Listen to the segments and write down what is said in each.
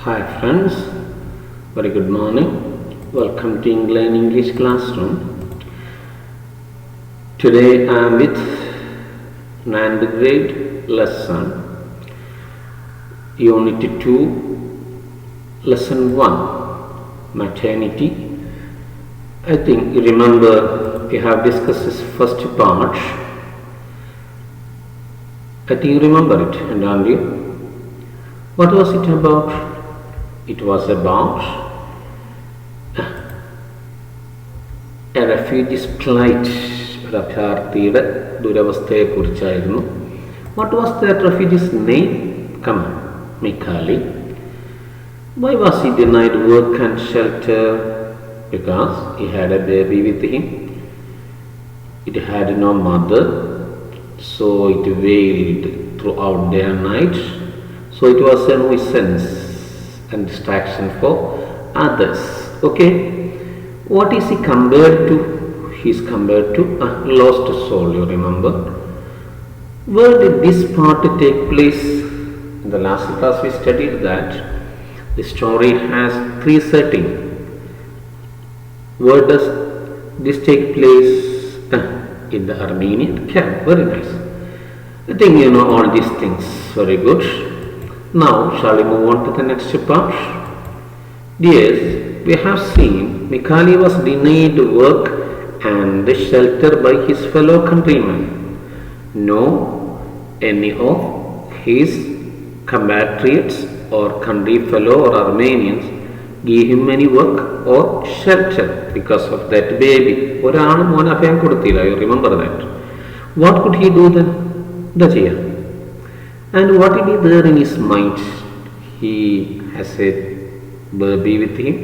Hi friends, very good morning. Welcome to Eng-lane English classroom. Today I am with 9th grade lesson Unit 2, Lesson 1, Maternity. I think you remember we have discussed this first part. I think you remember it, don't you? What was it about? It was about a refugee's plight. അഭയാർത്ഥിയുടെ ദുരവസ്ഥയെക്കുറിച്ചായിരുന്നു. What was that refugee's name? Come on, Mikali. Why was he denied work and shelter? Because he had a baby with him. It had no mother, so it wailed throughout day and night. So it was a nuisance and distraction for others. Okay, what is he compared to? He is compared to a lost soul, you remember. Where did this part take place? In the last class we studied that the story has three settings. Where does this take place? In the Armenian camp. Very nice. I think you know all these things. Very good. Now, shall we move on to the next part? Yes, we have seen Mikali was denied work and shelter by his fellow countrymen. No, any of his compatriots or country fellow or Armenians gave him any work or shelter because of that baby. You remember that? What could he do then? And what did he bear in his mind? He has a baby with him,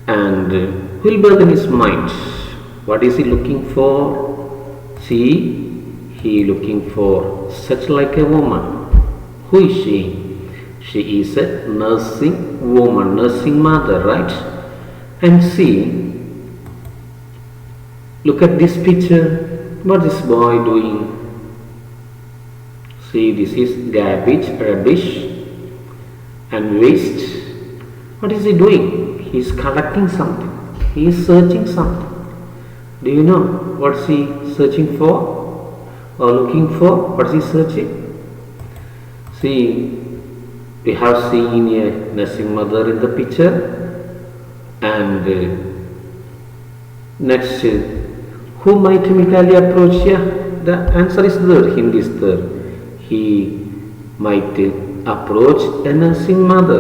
and will bear in his mind. What is he looking for? See, he looking for such like a woman. Who is she? She is a nursing woman, nursing mother, right? And see, look at this picture. What is this boy doing? See, this is garbage, rubbish and waste. What is he doing? He is collecting something. He is searching something. Do you know what is he searching for or looking for? What is he searching? See, we have seen a nursing mother in the picture, and next, who might Mikali approach? Yeah, the answer is there. Hint is there. He might approach a nursing mother.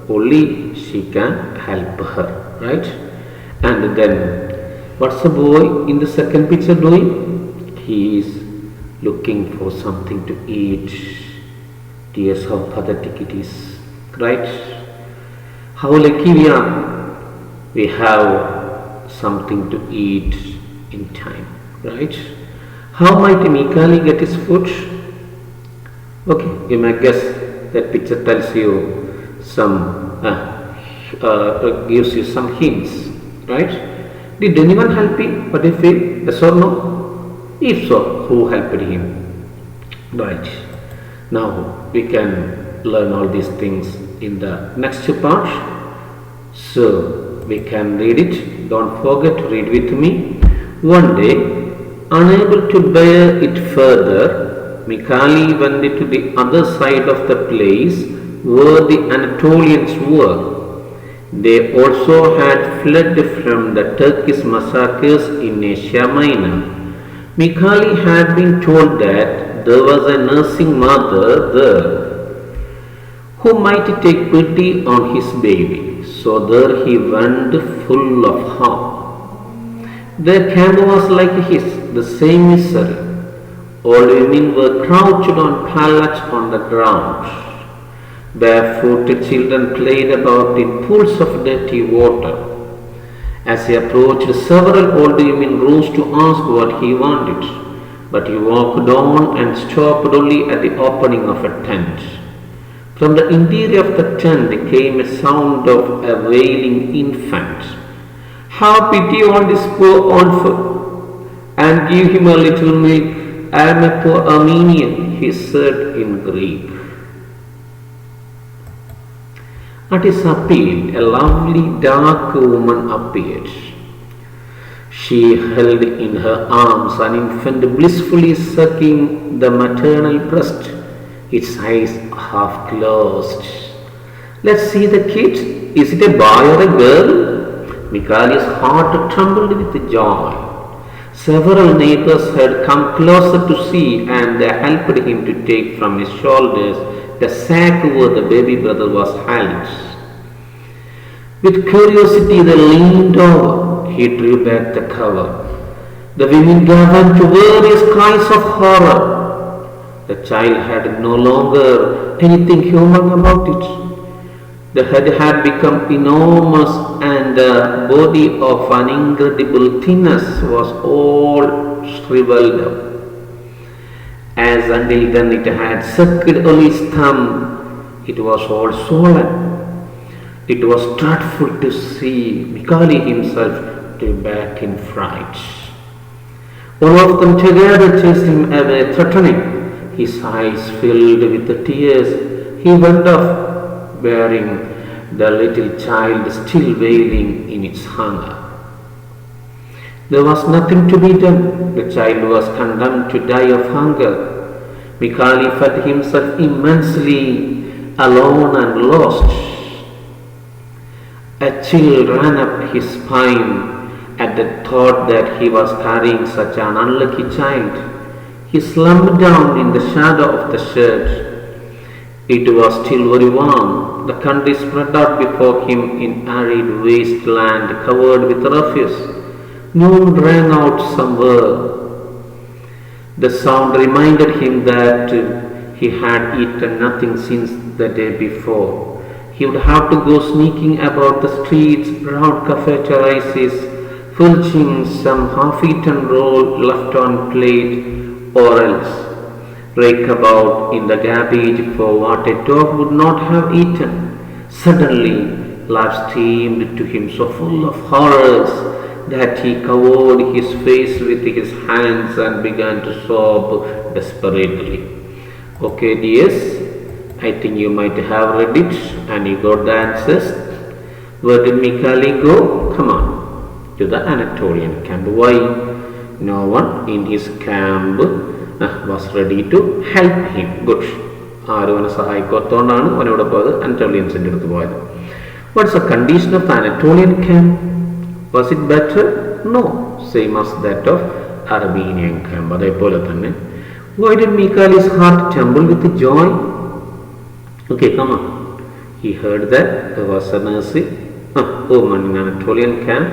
Only she can help her, right? And then, what's the boy in the second picture doing? He is looking for something to eat. Dear, how pathetic it is, right? How lucky we are. We have something to eat in time, right? How might Mikali get his food? Okay, you may guess. That picture tells you some, gives you some hints, right? Did anyone help him? What do you feel? Yes or no? If so, who helped him? Right. Now we can learn all these things in the next part. So we can read it. Don't forget to read with me. One day, unable to bear it further, Mikali went to the other side of the place where the Anatolians were. They also had fled from the Turkish massacres in Asia Minor. Mikali had been told that there was a nursing mother there who might take pity on his baby. So there he went full of hope. Their camp was like his, the same misery. Old women were crouched on pallets on the ground. Barefooted children played about in pools of dirty water. As he approached, several old women rose to ask what he wanted, but he walked on and stopped only at the opening of a tent. From the interior of the tent came a sound of a wailing infant. Have pity on this poor orphan and give him a little milk. I am a poor Armenian, he said in Greek. At his appeal, a lovely dark woman appeared. She held in her arms an infant blissfully sucking the maternal breast, its eyes half closed. Let's see the kid. Is it a boy or a girl? Mikhail's heart trembled with joy. Several neighbors had come closer to see, and they helped him to take from his shoulders the sack where the baby brother was held. With curiosity, they leaned over. He drew back the cover. The women gave vent to various cries of horror. The child had no longer anything human about it. The head had become enormous, and the body of an incredible thinness was all shriveled up. As until then it had sucked only his thumb, it was all swollen. It was dreadful to see. Mikhail himself drew back in fright. All of them together chased him away, threatening. His eyes filled with the tears. He went off, bearing the little child still wailing in its hunger. There was nothing to be done. The child was condemned to die of hunger. Mikhail felt himself immensely alone and lost. A chill ran up his spine at the thought that he was carrying such an unlucky child. He slumped down in the shadow of the shed. It was still very warm. The country spread out before him in arid wasteland covered with refuse. Noon rang out somewhere. The sound reminded him that he had eaten nothing since the day before. He would have to go sneaking about the streets around cafeterias, filching some half-eaten roll left on plate, or else rake about in the garbage for what a dog would not have eaten. Suddenly, life seemed to him so full of horrors that he covered his face with his hands and began to sob desperately. Okay, dears, I think you might have read it and you got the answers. Where did Mikhail go? Come on, to the Anatolian camp. Why? No one in his camp was ready to help him. Good. ആരും സഹായിക്കാത്തതുകൊണ്ടാണ് അവനോട് പോയത്, അനറ്റോളിയൻസിൻ്റെ അടുത്ത് പോയത്. What's the condition of the Anatolian camp? Was it better? No, same as that of Armenian camp. അതേപോലെ തന്നെ. Why did Mikhail's heart tremble with joy? Okay, come on. He heard that there was a nursing woman in Anatolian camp,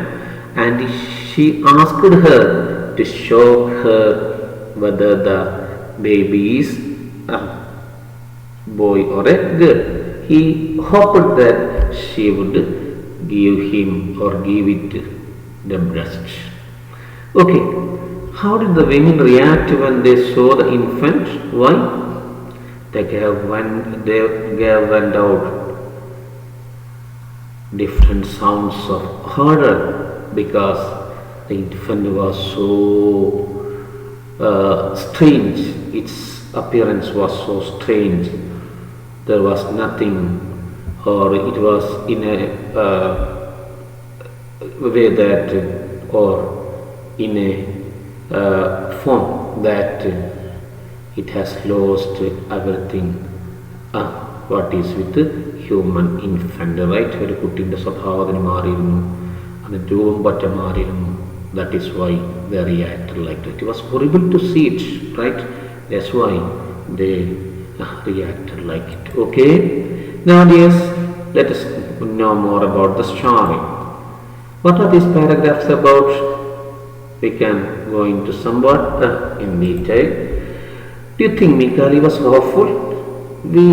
and she asked her to show her whether the baby is a boy or a girl. He hoped that she would give him or give it the breast. Okay, how did the women react when they saw the infant? Why? They went out different sounds of horror because the infant was so strange. Its appearance was so strange. There was nothing, or it was in a way that, or in a form that it has lost everything. What is with the human infant, right? ഒരു കുട്ടിൻ്റെ സ്വഭാവത്തിന് മാറിയിരുന്നു, അത് രൂപം പറ്റ മാറിയിരുന്നു. That is why they reacted like that. It was horrible to see it, right? That's why they reacted like it. Okay? Now, yes, let us know more about the story. What are these paragraphs about? We can go into somewhat in detail. Do you think Mikhail was hopeful? We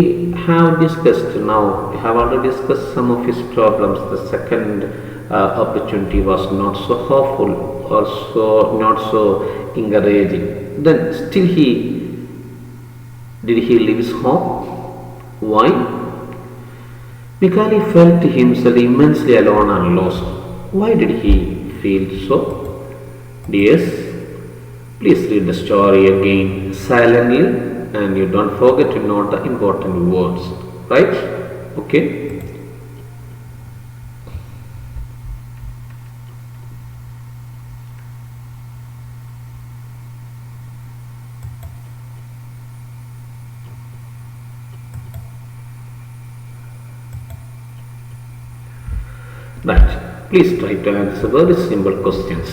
have discussed now, we have already discussed some of his problems. The second opportunity was not so hopeful, also not so encouraging. Then still did he lose hope? Why? Mikhail felt himself immensely alone and lost. Why did he feel so? Dears, please read the story again silently, and you don't forget to note the important words, right? Okay? Right. Please try to answer very simple questions.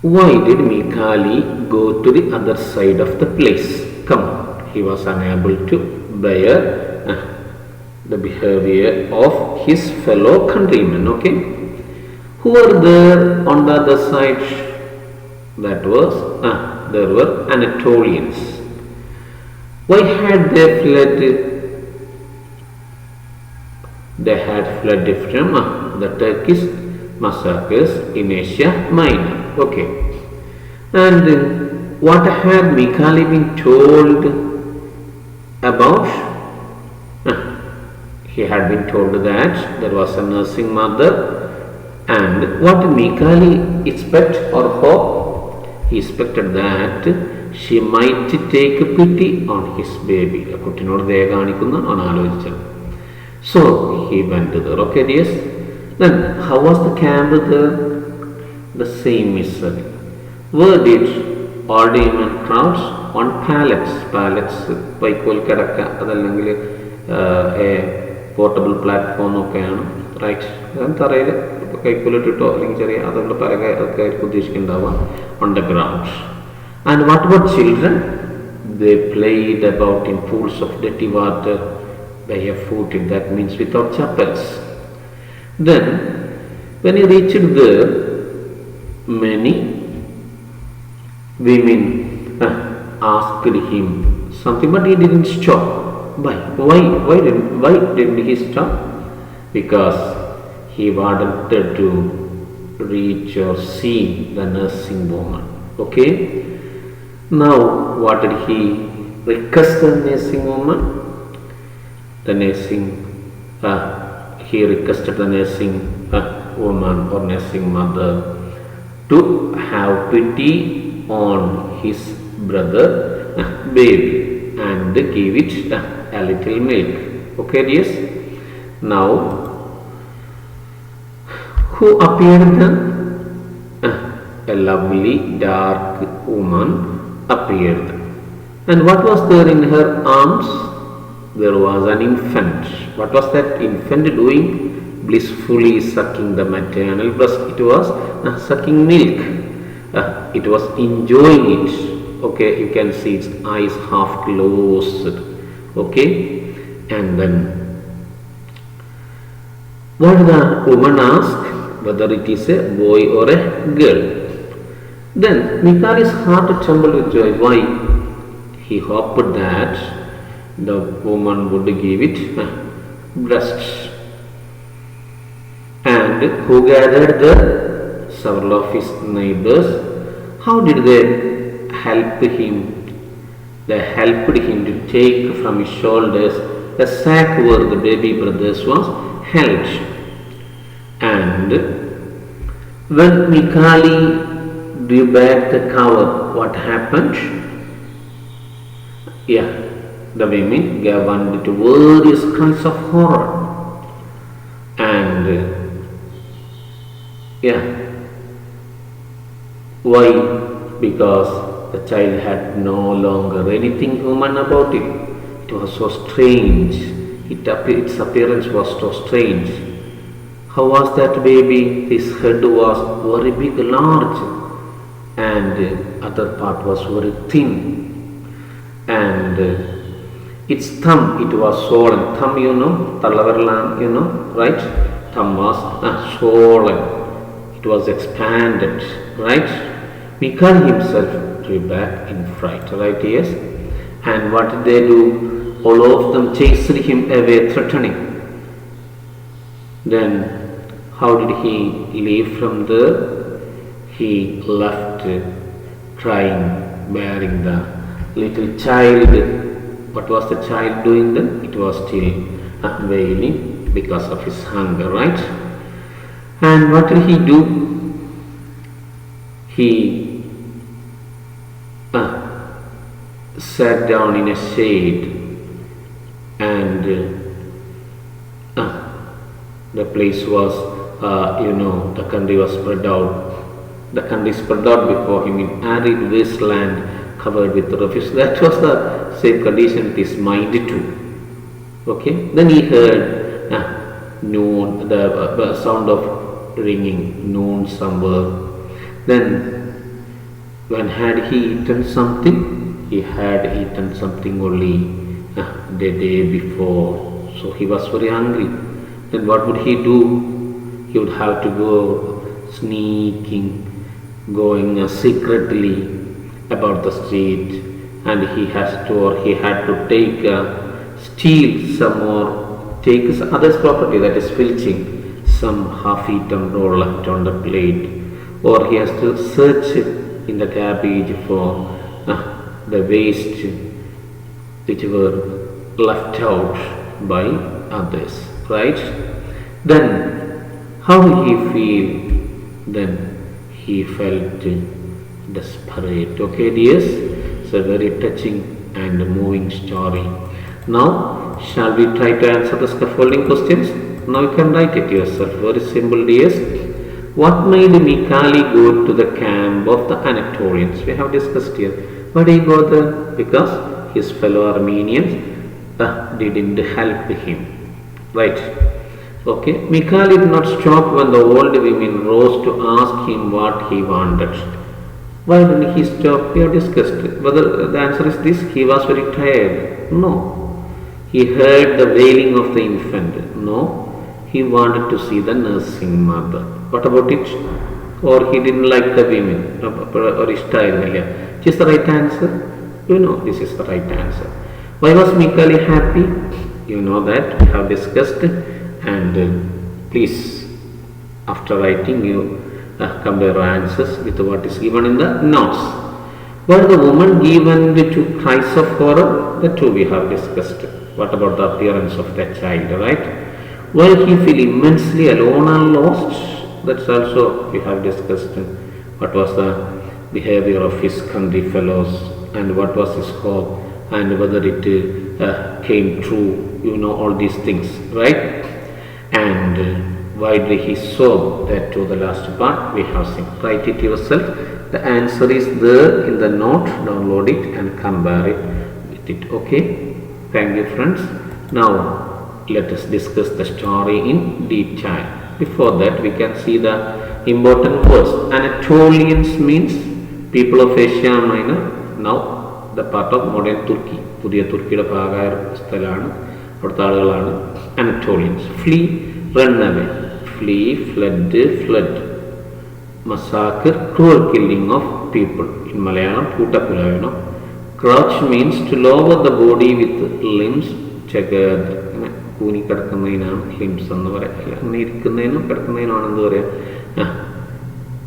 Why did Mikali go to the other side of the place? Come, he was unable to bear the behavior of his fellow countrymen. Okay, who were there on the other side? That was there were Anatolians. Why had they fled? They had fled from the Turkish massacres in Asia Minor. Okay, and what had Mikali been told about? He had been told that there was a nursing mother, and what did Mikali expect or hope? He expected that she might take pity on his baby. So he went there. Okay, yes. Then how was the camp there? The same misery. Where did all demon crowds on pallets? Pallets, വൈക്കോൽ കിടക്ക, അതല്ലെങ്കിൽ a portable platform ഒക്കെയാണ്, right. തറയിൽ കൈക്കോലിട്ടിട്ടോ അല്ലെങ്കിൽ ചെറിയ അതുള്ള പല ഒക്കെ ഉദ്ദേശിക്കുന്നുണ്ടാവുക, on the ground. And what about children? They played about in pools of dirty water, barefooted, that means without chapels. Then when he reached there, many women asked him something, but he didn't stop. Why didn't he stop? Because he wanted to reach or see the nursing woman. Okay, now what did he request the nursing woman? The nursing he requested the nursing woman or nursing mother to have pity on his brother baby and give it a little milk. Okay, yes. Now who appeared then? A lovely dark woman appeared. And what was there in her arms? There was an infant. What was that infant doing? Blissfully sucking the maternal breast. It was sucking milk. It was enjoying it. Okay, you can see its eyes half closed. Okay, and then what did the woman ask? Whether it is a boy or a girl. Then Mikali's heart trembled with joy. Why? He hoped that the woman would give it breasts. And who gathered there? Several of his neighbors. How did they help him? They helped him to take from his shoulders the sack where the baby brothers was held. And when Mikali drew back the cover, what happened? Yeah, the women gave one to various cries of horror. And why? Because the child had no longer anything human about it. It was so strange. Its appearance was so strange. How was that baby? His head was very big, large, and other part was very thin. And its thumb, it was swollen. Thumb, Talavarlan, right? Thumb was swollen. It was expanded, right? Mikali himself drew back in fright, right? Yes. And what did they do? All of them chased him away, threatening. Then how did he leave from there? He left crying, bearing the little child. What was the child doing then? It was still wailing because of his hunger, right? And what did he do? He sat down in a shade, and the place was, the country was spread out. The country spread out before him in arid wasteland covered with refuse. That was the same condition it is mind too. Okay. Then he heard noon, the sound of ringing noon somewhere. Then, when had he eaten something? He had eaten something only the day before, so he was very hungry. Then what would he do? He would have to go sneaking, going secretly about the street, and he had to take steal some more, take his other's property, that is filching some half-eaten roll left on the plate, or he has to search in the garbage for the waste which were left out by others, right? Then how did he feel? Then he felt desperate. Okay, dears, it's a very touching and moving story. Now, shall we try to answer the scaffolding questions? Now you can write it yourself. Very simple, dears. What made Mikali go to the camp of the Anatolians? We have discussed here. Why did he go there? Because his fellow Armenians didn't help him. Right. Okay. Mikali did not stop when the old women rose to ask him what he wanted. Why didn't he stop? We have discussed. Whether the answer is this, he was very tired. No. He heard the wailing of the infant. No. He wanted to see the nursing mother. What about it? Or he didn't like the women. Or Which is the right answer? You know this is the right answer. Why was Mikali happy? You know that we have discussed. And please, after writing, you compare your answers with what is given in the notes. Were the woman given to cries of horror? The two we have discussed. What about the appearance of that child, right? Why he feel immensely alone and lost? That's also we have discussed. What was the behavior of his country fellows and what was his hope and whether it came true, you know, all these things, right? And why did he saw that to the last part? We have seen. Write it yourself. The answer is there in the note. Download it and compare it with it. Okay. Thank you, friends. Now let us discuss the story in detail. Before that, we can see the important words. Anatolians means people of Asia Minor. Now the part of modern Turkey. പുതിയ തുർക്കിയുടെ ഭാഗമായ സ്ഥലമാണ്, അവിടുത്തെ ആളുകളാണ് Anatolians. Flee, run away. Flee, fled, fled. Massacre, cruel killing of people. In Malayalam, കൂട്ടക്കൊല. Crouch means to lower the body with limbs together. കൂനിക്കിടക്കുന്നതിനാണ് limbs എന്ന് പറയാം. അങ്ങനെ ഇരിക്കുന്നതിനും കിടക്കുന്നതിനാണ് എന്ത് പറയാം,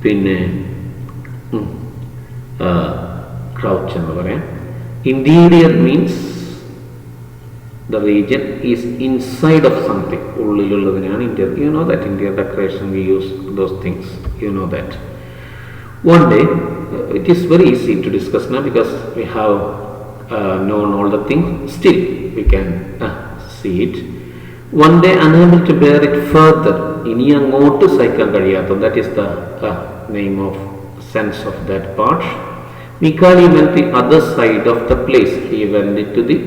പിന്നെ ക്രൗച്ച് എന്ന് പറയാം. Interior means the region is inside of something. ഉള്ളിലുള്ളതിനാണ് interior. You know that interior decoration we use those things. You know that. One day, it is very easy to discuss now because we have known all the things. Still, we can see it. One day, unable to bear it further. ഇനി അങ്ങോട്ട് സഹിക്കാൻ കഴിയാത്ത. That is the name of sense of that part. Mikali went the other side of the place. He went to the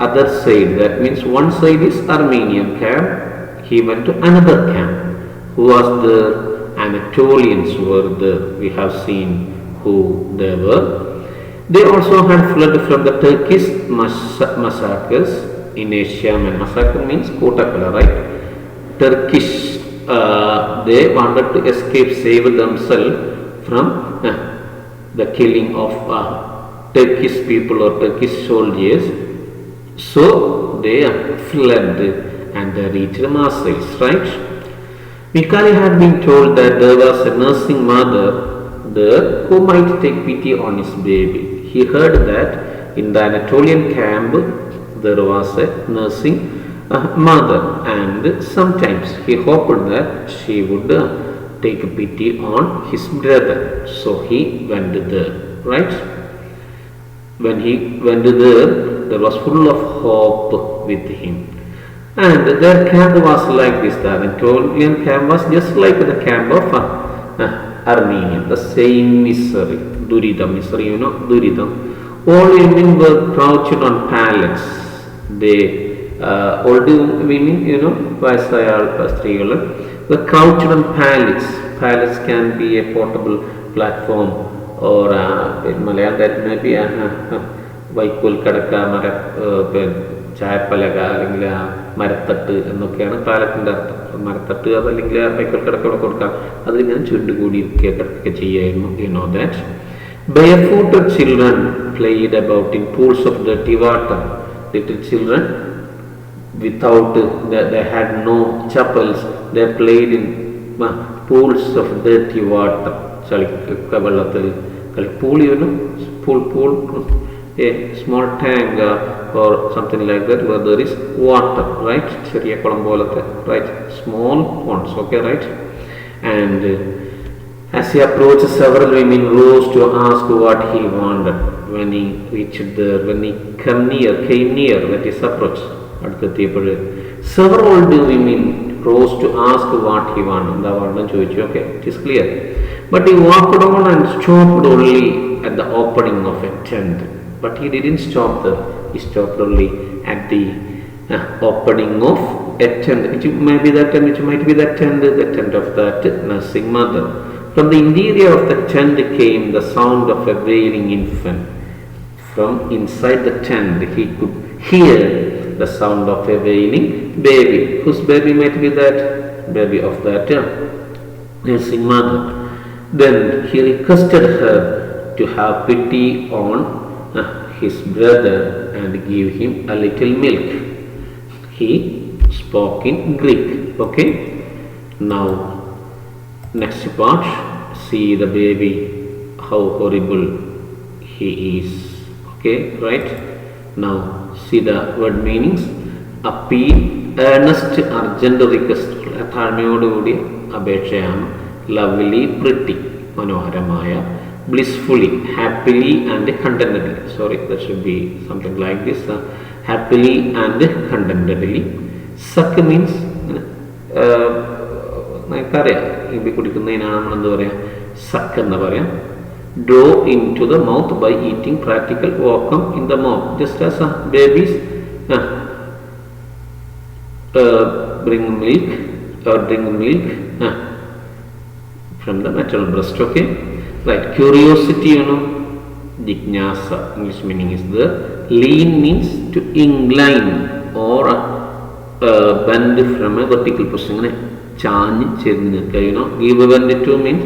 other side. That means one side is Armenian camp. He went to another camp. Who was there? Anatolians were there. We have seen who they were. They also had fled from the Turkish massacres in Asia. Massacre means Kotakala, right? Turkish, they wanted to escape, save themselves from the killing of Turkish people or Turkish soldiers. So they fled and they reached Marseille, right? Mikali had been told that there was a nursing mother there who might take pity on his baby. He heard that in the Anatolian camp there was a nursing mother, and sometimes he hoped that she would take pity on his brother. So he went there, right? When he went there was full of hope with him. And their camp was like this. The Anatolian camp was just like the camp of Armenia. The same misery. Duridam, misery, you know, Duridam. All women were crouched on pallets. They old women, വയസ്സായ സ്ത്രീകൾ. The crouched on pallets. Pallets can be a portable platform or in Malayalam that may be വൈക്കോൽ കടക്ക, ചായപ്പലക അല്ലെങ്കിൽ മരത്തട്ട് എന്നൊക്കെയാണ് പാലറ്റിൻ്റെ അർത്ഥം. മരത്തട്ട് അതല്ലെങ്കിൽ വൈക്കോൽ കടക്ക കൊടുക്കാം. അതിലിങ്ങനെ ചുരുണ്ടുകൂടി കിടക്കുക ചെയ്യായിരുന്നു. That barefooted children played about in pools of dirty water. Little children, without they had no chapels, they played in pools of dirty water. വെള്ളത്തിൽ pool, pool, a small tank or something like that where there is water, right? ചെറിയ കുളം പോലത്തെ, right? Small ponds, okay, right? And as he approached, several women rose to ask what he wanted. When he reached there, when he came near, that is approach, അടുത്തെത്തിയപ്പോൾ several old women rose to ask what he wanted. എന്താ വേണ്ടെന്ന് ചോദിച്ചു. Okay, it is clear. But he walked on and stopped only at the opening of a tent. But he didn't stop there. He stopped only at the opening of a tent. Which may be that tent, which might be the tent of that nursing mother. From the interior of the tent came the sound of a wailing infant. From inside the tent he could hear the sound of a wailing baby. Whose baby might be that? Baby of that nursing mother. Then he requested her to have pity on his brother and give him a little milk. He spoke in Greek. Okay, now next part, see the baby, how horrible he is. Okay, right? Now see the word meanings. Appeal, earnest, urgent request. താഴ്മയോടുകൂടിയ അപേക്ഷയാണ്. Lovely, pretty, മനോഹരമായ. Blissfully, happily and contentedly. Sorry, that should be something like this. Happily and contentedly. Suck means നമുക്കറിയാം, ഇമ്പി കുടിക്കുന്നതിനാണ് നമ്മളെന്ത് പറയാം, suck എന്ന് പറയാം. Draw into the mouth by eating, practical, welcome in the mouth. Just as babies bring milk or drink milk from the maternal breast. Okay, right? Curiosity, jignasa, English meaning is there. Lean means to incline or bend from a vertical position. ചാഞ്ഞ് ചെരിഞ്ഞ് നിൽക്കുക. Give vent to means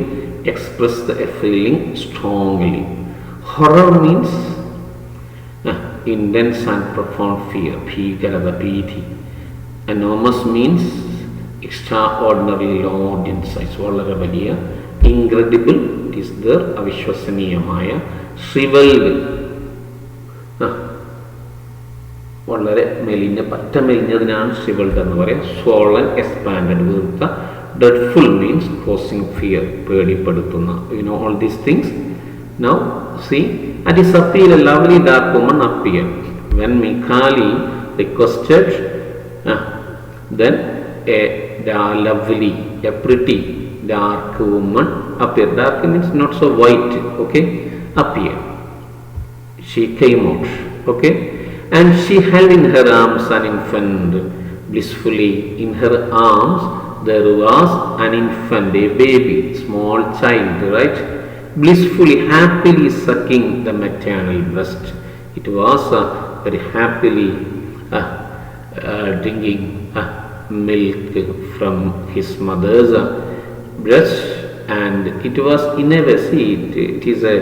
express the feeling strongly. Horror means intense and profound fear, ഭീകരത, ഭീതി. Enormous means extraordinary, large in size, വളരെ വലിയ. Incredible, it is there, അവിശ്വസനീയമായ. Shriveled, വളരെ മെലിഞ്ഞ, പറ്റ മെലിഞ്ഞതിനാണ് shriveled എന്ന് പറയാം. Swollen, expanded, വീർത്ത. Dreadful means causing fear, പേടിപ്പെടുത്തുന്ന. All these things. Now see, at his appeal a lovely dark woman appeared. When Mikali requested, then a lovely, a pretty dark woman appeared. Dark means not so white. Okay, appeared. She came out. Okay, and she held in her arms an infant. Blissfully in her arms there was an infant, a baby, small child, right? Blissfully, happily sucking the maternal breast. It was very happily drinking milk from his mother's breast, and it was in a way, see, it is a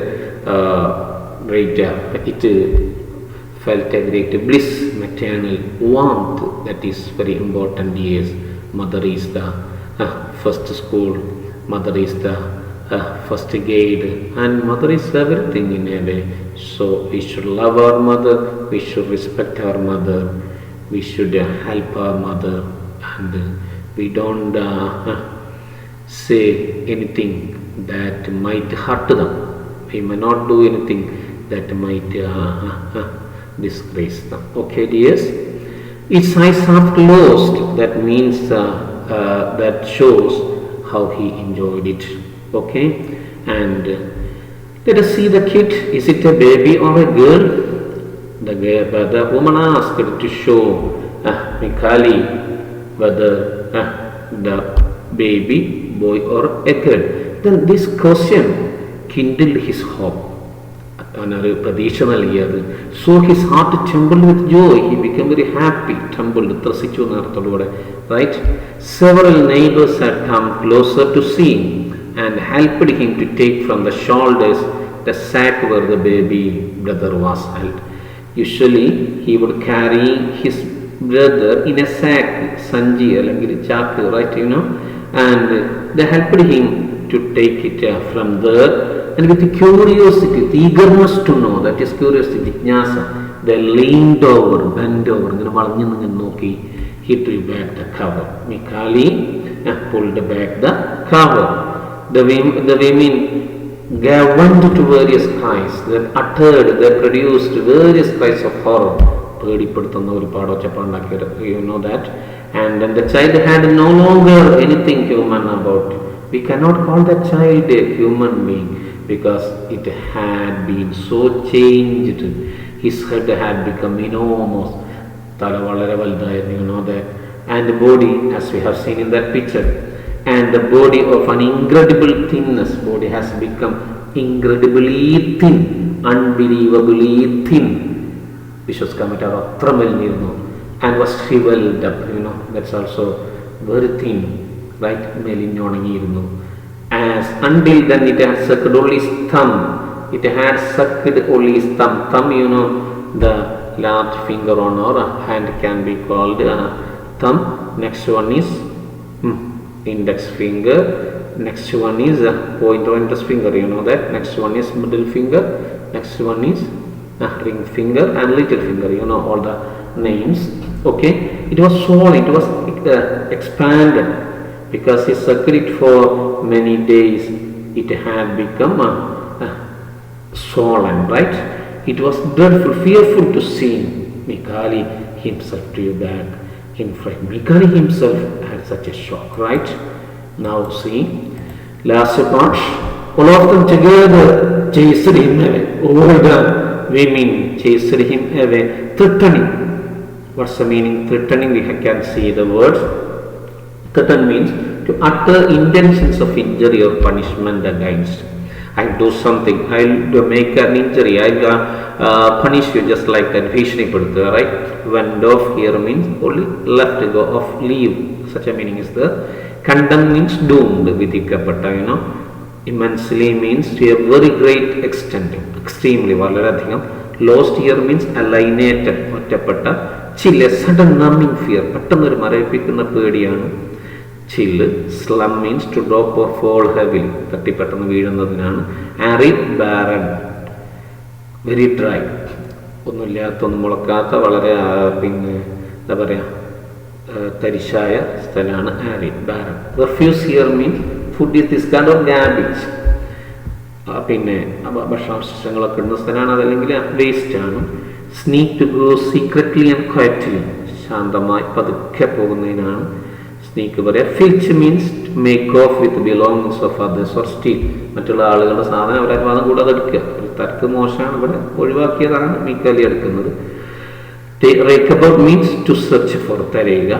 great, it felt a great bliss, maternal warmth, that is very important. Yes, mother is the first school, mother is the first guide, and mother is everything in a way. So we should love our mother, we should respect our mother, we should help our mother, and we don't say anything that might hurt them. We may not do anything that might disgrace them. Okay, dears, its eyes are closed. That means that shows how he enjoyed it. Okay, and let us see the kid. Is it a baby or a girl? The woman asked to show Mikhail whether the baby, boy or a girl. Then this question kindled his hope. പ്രതീക്ഷ നൽകിയത്. So his heart trembled with joy. He became very happy. Trembled, ത്രസിച്ചു എന്നർത്ഥത്തോടെ. Right? Several neighbors had come closer to see him and helped him to take from the shoulders the sack where the baby brother was held. Usually he would carry his brother in a sack, sanji അല്ലെങ്കിൽ ചാക്ക്, right, and they helped him to take it from there. And with curiosity, with eagerness to know, that is curiosity, ജിജ്ഞാസ, they leaned over, bent over, ഇങ്ങനെ വളഞ്ഞു നിന്ന് നോക്കി. He drew back the cover. Mikhail pulled back the cover. The women gave vent to various cries. They produced various cries of horror. പേടിപ്പെടുത്തുന്ന ഒരുപാട് ഒച്ചപ്പാടുണ്ടാക്കിയത്, you know that. And then the child had no longer anything human about it. We cannot call that child a human being because it had been so changed. His head had become enormous. തല വളരെ വലുതായിരുന്നു, you know that. And the body, as we have seen in that picture, and the body of an incredible thinness. Body has become incredibly thin, unbelievably thin. വിശ്വസിക്കാൻ പറ്റാതെ അത്ര മെലിഞ്ഞിരുന്നു. And was shriveled up, that's also very thin, right? മെലിഞ്ഞുണങ്ങിയിരുന്നു. As until then it had sucked only his thumb. It had sucked only his thumb. Thumb, the large finger on our hand can be called thumb. Next one is index finger. Next one is pointer index finger, that. Next one is middle finger. Next one is ring finger and little finger, all the names. Okay, it was swollen, it was expanded because he sucked it for many days. It had become swollen, right? It was dreadful, fearful to see. Mikhail himself drew back in fright. Mikhail himself had such a shock, right? Now see, last part. All of them together chased him away. All the women chased him away, threatening. What's the meaning? Threatening, we can see the word. Threaten means to utter intentions of injury or punishment against. I'll do something, I'll make an injury, I'll punish you just like that. Bhishnipadutha, right? Went off here means only left go off, leave. Such a meaning is there. Condemn means doomed, vidhikapatta, Immensely means to a very great extent, extremely, valaradhigam. Lost here means alienated, ഒറ്റപ്പെട്ട. Chill, a sudden numbing fear, പെട്ടെന്നൊരു മരവിപ്പിക്കുന്ന പേടിയാണ്. Chill. Slum means to drop or fall heavily, തട്ടിപ്പെട്ടെന്ന് വീഴുന്നതിനാണ്. Arid, barren, very dry, ഒന്നുമില്ലാത്ത, ഒന്നും മുളക്കാത്ത, വളരെ എന്താ പറയുക, തരിശായ സ്ഥലമാണ് arid, barren. Refuse here means food is this kind of garbage. ഭക്ഷണാവശിഷ്ടങ്ങളൊക്കെ ഇടുന്ന സ്ഥലമാണ്, അതല്ലെങ്കിൽ വേസ്റ്റ് ആണ്. Sneak, to go secretly and quietly, ശാന്തമായി പതുക്കെ പോകുന്നതിനാണ് sneak പറയുക. Filch means to make off with belongings of others or steal. മറ്റുള്ള ആളുകളുടെ സാധനം അവരെ വാദം കൂടാതെ എടുക്കുക. ഒരു തരക്ക് മോശമാണ്, ഇവിടെ ഒഴിവാക്കിയതാണ് മിക്കാലി എടുക്കുന്നത്. Rake about means to search for, തിരയുക.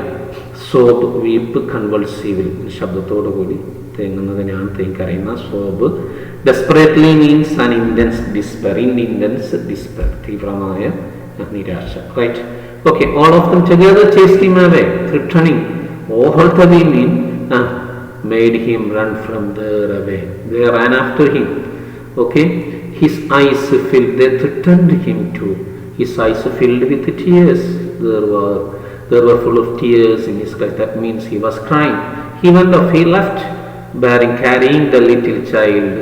Sob, weep convulsively, ശബ്ദത്തോടു കൂടി തേങ്ങുന്നതിനാണ് തേങ്ങറിയുന്ന sob. Desperately means an intense despair, തീവ്രമായ നിരാശ, right? Okay, all of them together chased him away, threatening. All the women made him run from there away. They ran after him. Okay, his eyes filled, they threatened him too. His eyes filled with tears. There were full of tears in his eyes. That means he was crying. He went off, he left, carrying the little child,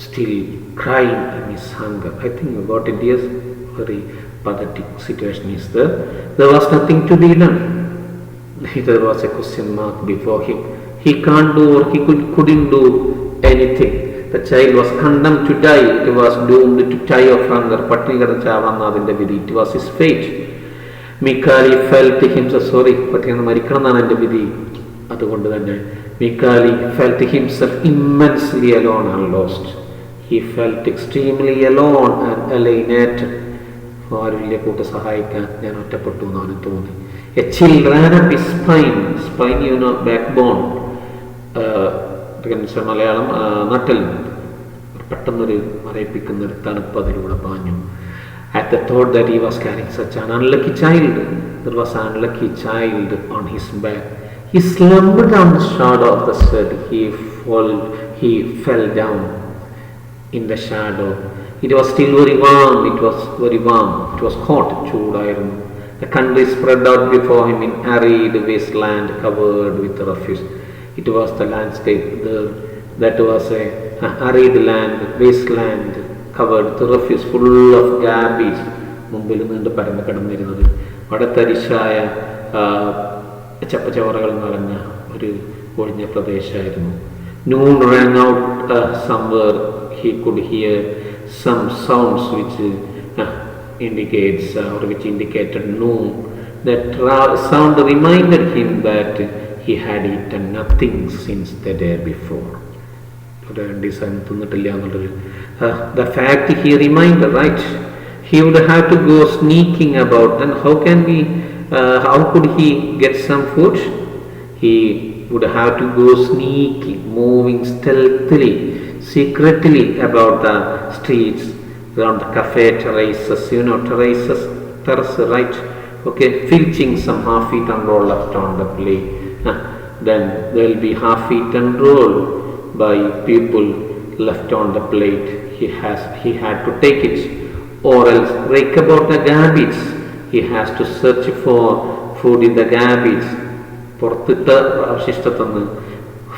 still crying in his hunger. I think you got it, yes. Very pathetic situation is there. There was nothing to be done. There was a question mark before him. He can't do, or he couldn't do anything. The child was condemned to die. It was doomed to die of hunger. It was his fate. Mikhail felt himself sorry. Mikhail felt himself immensely alone and lost. He felt extremely alone and alienated. A chill ran up his spine, backbone. Malayalam നട്ടൽ പെട്ടെന്നൊരു മരയിപ്പിക്കുന്നൊരു തണുപ്പ് അതിലൂടെ പാഞ്ഞു. At the thought that he was carrying such an unlucky child, there was an unlucky child on his back. He slumped on the shadow of the shed. He fell down in the shadow. It was still very warm. It was hot. ചൂടായിരുന്നു. The country spread out before him in arid wasteland covered with refuse. It was the landscape there. That was a arid land, wasteland covered with refuse, full of garbage. മുമ്പിൽ നിന്ന് പരന്ന് കിടന്നിരുന്നത് വളരെ തരിശായ ചപ്പച്ചവറകൾ നിറഞ്ഞ ഒരു ഒഴിഞ്ഞ പ്രദേശമായിരുന്നു. Noon rang out somewhere. He could hear some sounds which indicated noon. That sound reminded him that he had eaten nothing since the day before. The fact he reminded, right? He would have to go sneaking about, and how could he get some food? He would have to go sneaking, moving stealthily, secretly about the streets, around the cafe terraces, terrace, right? Okay, filching some half-eaten roll left on the plate. Then there will be half-eaten roll by people left on the plate. He had to take it, or else rake about the garbage. He has to search for food in the garbage. പുറത്തിട്ട അവശിഷ്ടത്തൊന്ന്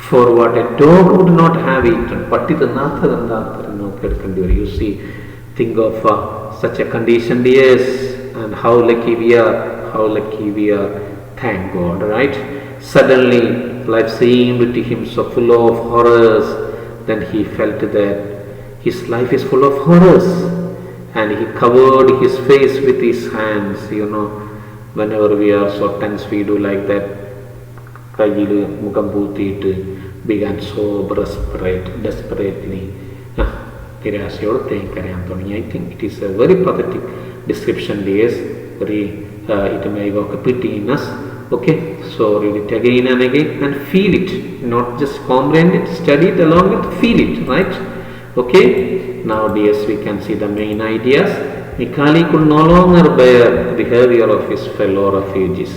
for what a dog would not have eaten. പട്ടി തിന്നാത്തത് എന്താണെന്ന് നോക്കിയെടുക്കേണ്ടി വരും. You see, think of such a conditioned yes, and how lucky we are. Thank God, right? Suddenly life seemed to him so full of horrors. Then he felt that his life is full of horrors, and he covered his face with his hands. Whenever we are so tense, we do like that. കയ്യിൽ മുഖം പൂത്തിയിട്ട് began so desperately നിരാശയോട് തേക്കരയാൻ തുടങ്ങി. I think it is a very pathetic description. Yes, it may evoke pity in us. Okay, so read it again and again and feel it, not just comprehend it, study it along with, feel it, right? Okay, now dears, we can see the main ideas. Mikali could no longer bear the behavior of his fellow refugees.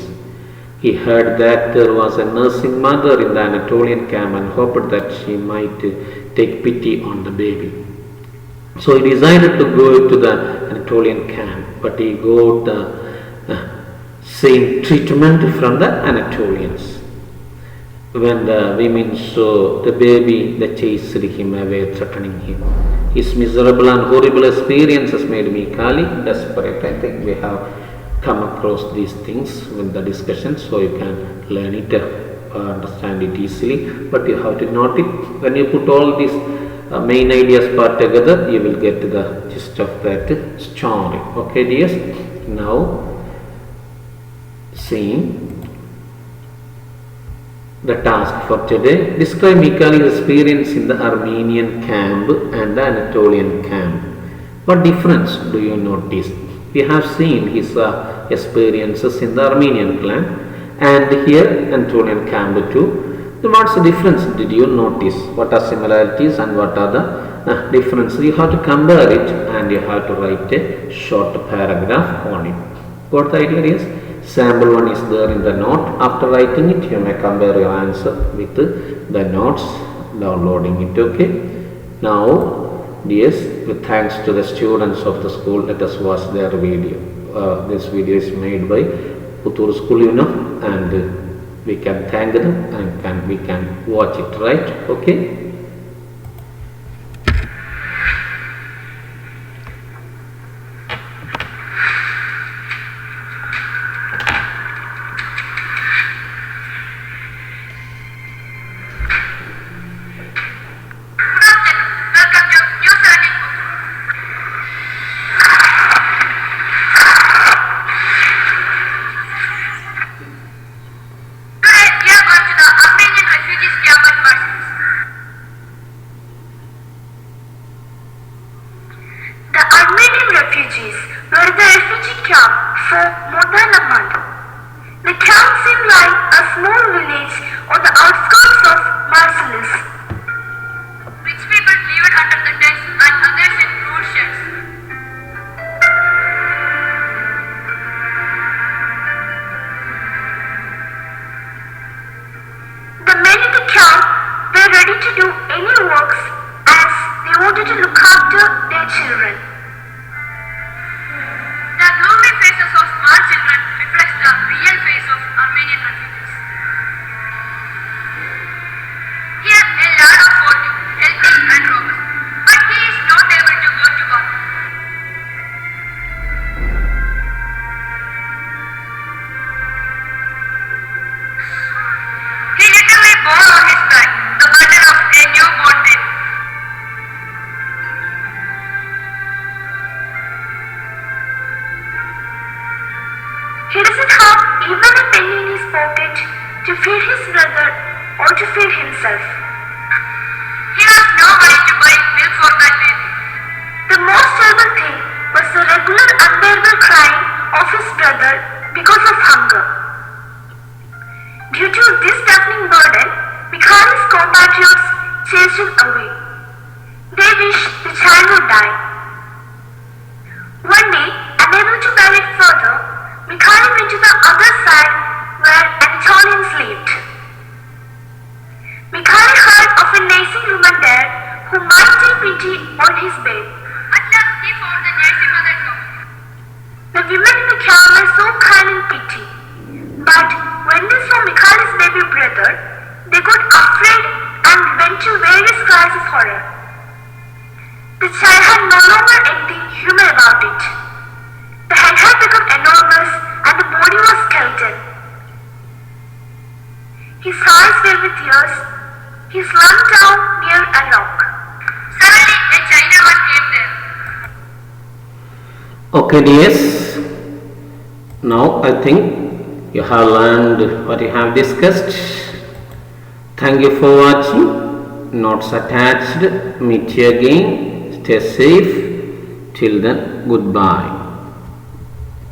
He heard that there was a nursing mother in the Anatolian camp and hoped that she might take pity on the baby. So he decided to go to the Anatolian camp, but he got the same treatment from the Anatolians. When the women saw the baby, they chased him away, threatening him. His miserable and horrible experiences made Mikali desperate. I think we have come across these things with the discussion, so you can learn it, understand it easily. But you have to note it. When you put all these main ideas part together, you will get the gist of that story. Okay, dears. Now, seeing the task for today. Describe Mikali's experience in the Armenian camp and the Anatolian camp. What difference do you notice? We have seen his experiences in the Armenian camp and here Anatolian camp too. So what's the difference? Did you notice? What are similarities and what are the differences? You have to compare it and you have to write a short paragraph on it. What the idea is? Sample one is there in the note. After writing it, you may compare your answer with the notes, downloading it. Okay. Now, yes, with thanks to the students of the school, let us watch their video. This video is made by Puttur School, and we can thank them and we can watch it, right? Okay. The town seemed like a small village on the outskirts of Marcellus. Rich people lived under the tents and others in rude sheds. The men in the town were ready to do any works as they wanted to look after their children. The gloomy faces of small children reflects the real face of Armenian refugees. Here, a lad of 40, healthy and robust, but he is not able to go to work. He literally bore on his back the burden of a newborn baby. He doesn't have even a penny in his pocket to feed his brother or to feed himself. He has no money to buy milk for that baby. The most terrible thing was the regular unbearable crying of his brother because of hunger. Due to this deafening burden, Mikhail's compatriots chased him away. They wished the child would die. One day, unable to bear it further, Mikhail went to the other side where Anatolians lived. Mikhail heard of a nursing woman there who might take pity on his babe. At last he found the nursing mother coming. The women in the camp were so kind and pity, but when they saw Mikhail's baby brother, they got afraid and went to various cries of horror. The child had no longer anything human about it. The head had become enormous and the body was skeleton. His eyes filled with tears. He slumped down near a rock. Suddenly, a Chinaman came there. Okay, dears. Now I think you have learned what you have discussed. Thank you for watching. Notes attached. Meet you again. Stay safe. Till then, goodbye.